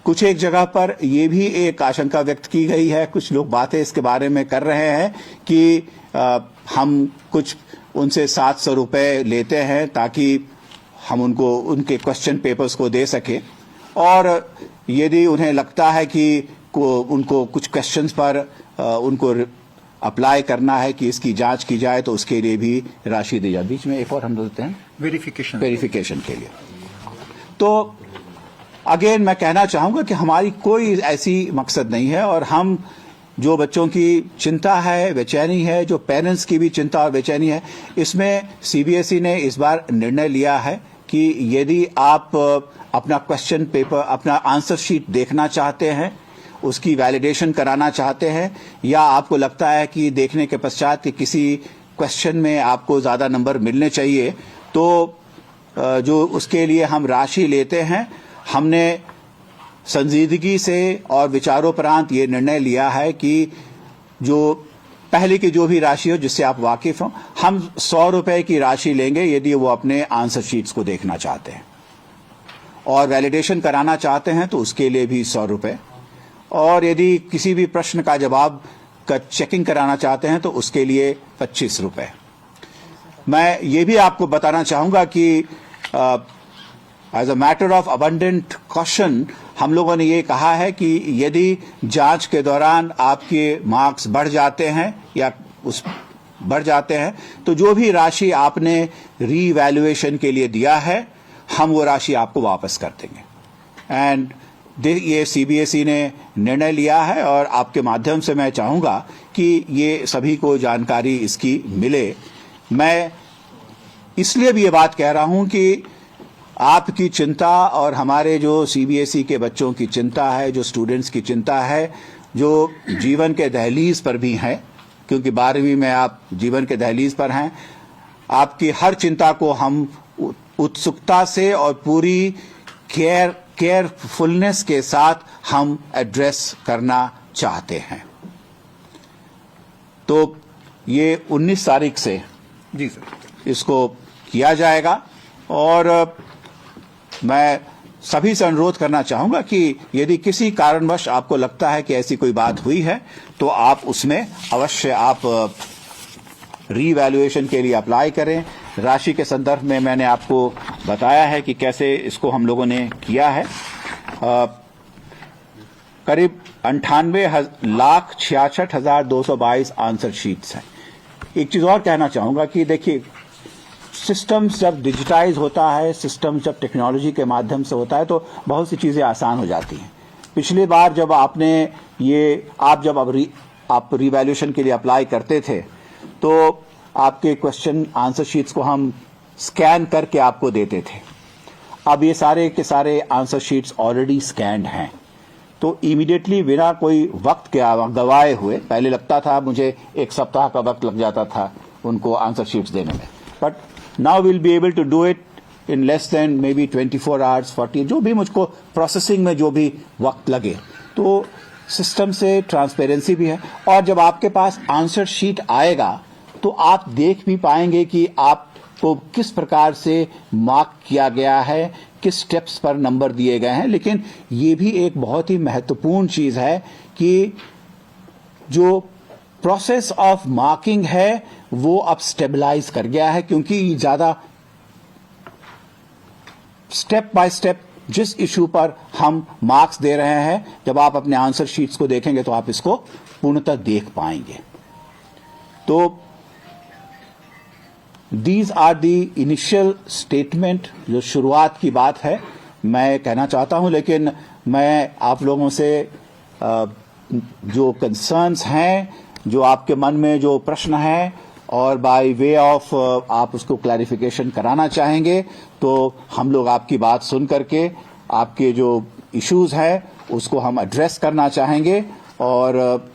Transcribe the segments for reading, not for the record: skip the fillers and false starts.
कुछ एक जगह पर यह भी एक आशंका व्यक्त की गई है, कुछ लोग बातें इसके बारे में कर रहे हैं कि हम कुछ उनसे 700 रुपए लेते हैं ताकि हम उनको उनके क्वेश्चन पेपर्स को दे सके, और यदि उन्हें लगता है कि उनको कुछ क्वेश्चंस पर उनको अप्लाई करना है कि इसकी जांच की जाए तो उसके लिए भी राशि दी जाए। बीच में एक और हम देते हैं वेरिफिकेशन के लिए। तो अगेन मैं कहना चाहूंगा कि हमारी कोई ऐसी मकसद नहीं है, और हम जो बच्चों की चिंता है, बेचैनी है, जो पेरेंट्स की भी चिंता और बेचैनी है, इसमें सीबीएसई ने इस बार निर्णय लिया है कि यदि आप अपना क्वेश्चन पेपर, अपना आंसर शीट देखना चाहते हैं, उसकी वैलिडेशन कराना चाहते हैं, या आपको लगता है कि देखने के पश्चात कि किसी क्वेश्चन में आपको ज़्यादा नंबर मिलने चाहिए, तो जो उसके लिए हम राशि लेते हैं, हमने संजीदगी से और विचारोपरांत ये निर्णय लिया है कि जो पहले की जो भी राशि हो जिससे आप वाकिफ हो, हम 100 रुपए की राशि लेंगे यदि वो अपने आंसर शीट्स को देखना चाहते हैं, और वैलिडेशन कराना चाहते हैं तो उसके लिए भी 100 रुपए, और यदि किसी भी प्रश्न का जवाब का चेकिंग कराना चाहते हैं तो उसके लिए 25 रुपए। मैं ये भी आपको बताना चाहूंगा कि as a matter of abundant caution हम लोगों ने ये कहा है कि यदि जांच के दौरान आपके मार्क्स बढ़ जाते हैं या बढ़ जाते हैं तो जो भी राशि आपने रीवैल्यूएशन के लिए दिया है, हम वो राशि आपको वापस कर देंगे। एंड ये सीबीएसई ने निर्णय लिया है, और आपके माध्यम से मैं चाहूंगा कि ये सभी को जानकारी इसकी मिले। मैं इसलिए भी ये बात कह रहा हूं कि आपकी चिंता और हमारे जो सीबीएसई के बच्चों की चिंता है, जो स्टूडेंट्स की चिंता है, जो जीवन के दहलीज पर भी हैं, क्योंकि 12वीं में आप जीवन के दहलीज पर हैं, आपकी हर चिंता को हम उत्सुकता से और पूरी केयरफुलनेस के साथ हम एड्रेस करना चाहते हैं। तो ये 19 तारीख से जी सर इसको किया जाएगा, और मैं सभी से अनुरोध करना चाहूंगा कि यदि किसी कारणवश आपको लगता है कि ऐसी कोई बात हुई है तो आप उसमें अवश्य आप रीवैल्यूएशन के लिए अप्लाई करें। राशि के संदर्भ में मैंने आपको बताया है कि कैसे इसको हम लोगों ने किया है। करीब 98,66,222 आंसर शीट्स हैं। एक चीज और कहना चाहूंगा कि देखिए, सिस्टम्स जब डिजिटाइज होता है, सिस्टम जब टेक्नोलॉजी के माध्यम से होता है तो बहुत सी चीजें आसान हो जाती हैं। पिछली बार जब आपने आप रिवैल्यूएशन के लिए अप्लाई करते थे तो आपके क्वेश्चन आंसर शीट्स को हम स्कैन करके आपको देते थे। अब ये सारे के सारे आंसर शीट्स ऑलरेडी स्कैन्ड हैं, तो इमीडिएटली बिना कोई वक्त के गवाए हुए, पहले लगता था मुझे 1 सप्ताह का वक्त लग जाता था उनको आंसर शीट्स देने में, but now will be able to do it in less than maybe 24 hours, 40, जो भी मुझको प्रोसेसिंग में जो भी वक्त लगे। तो सिस्टम से ट्रांसपेरेंसी भी है, और जब आपके पास आंसर शीट आएगा तो आप देख भी पाएंगे कि आपको किस प्रकार से मार्क किया गया है, किस स्टेप्स पर नंबर दिए गए हैं। लेकिन ये भी एक बहुत ही महत्वपूर्ण चीज है कि जो प्रोसेस ऑफ मार्किंग है वो अब स्टेबलाइज कर गया है, क्योंकि ज्यादा स्टेप बाय स्टेप जिस इशू पर हम मार्क्स दे रहे हैं, जब आप अपने आंसर शीट्स को देखेंगे तो आप इसको पूर्णतः देख पाएंगे। तो these are the initial statement, जो शुरुआत की बात है मैं कहना चाहता हूं। लेकिन मैं आप लोगों से जो कंसर्न्स हैं, जो आपके मन में जो प्रश्न है, और बाय वे ऑफ आप उसको क्लैरिफिकेशन कराना चाहेंगे, तो हम लोग आपकी बात सुन करके आपके जो इश्यूज है उसको हम एड्रेस करना चाहेंगे, और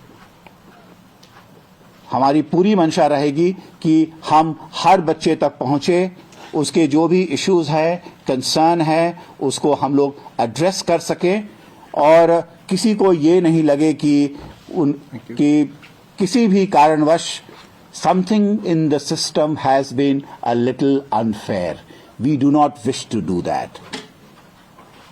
हमारी पूरी मंशा रहेगी कि हम हर बच्चे तक पहुंचे, उसके जो भी इश्यूज है, कंसर्न है, उसको हम लोग एड्रेस कर सकें, और किसी को ये नहीं लगे कि किसी भी कारणवश something in the system has been a little unfair. We do not wish to do that.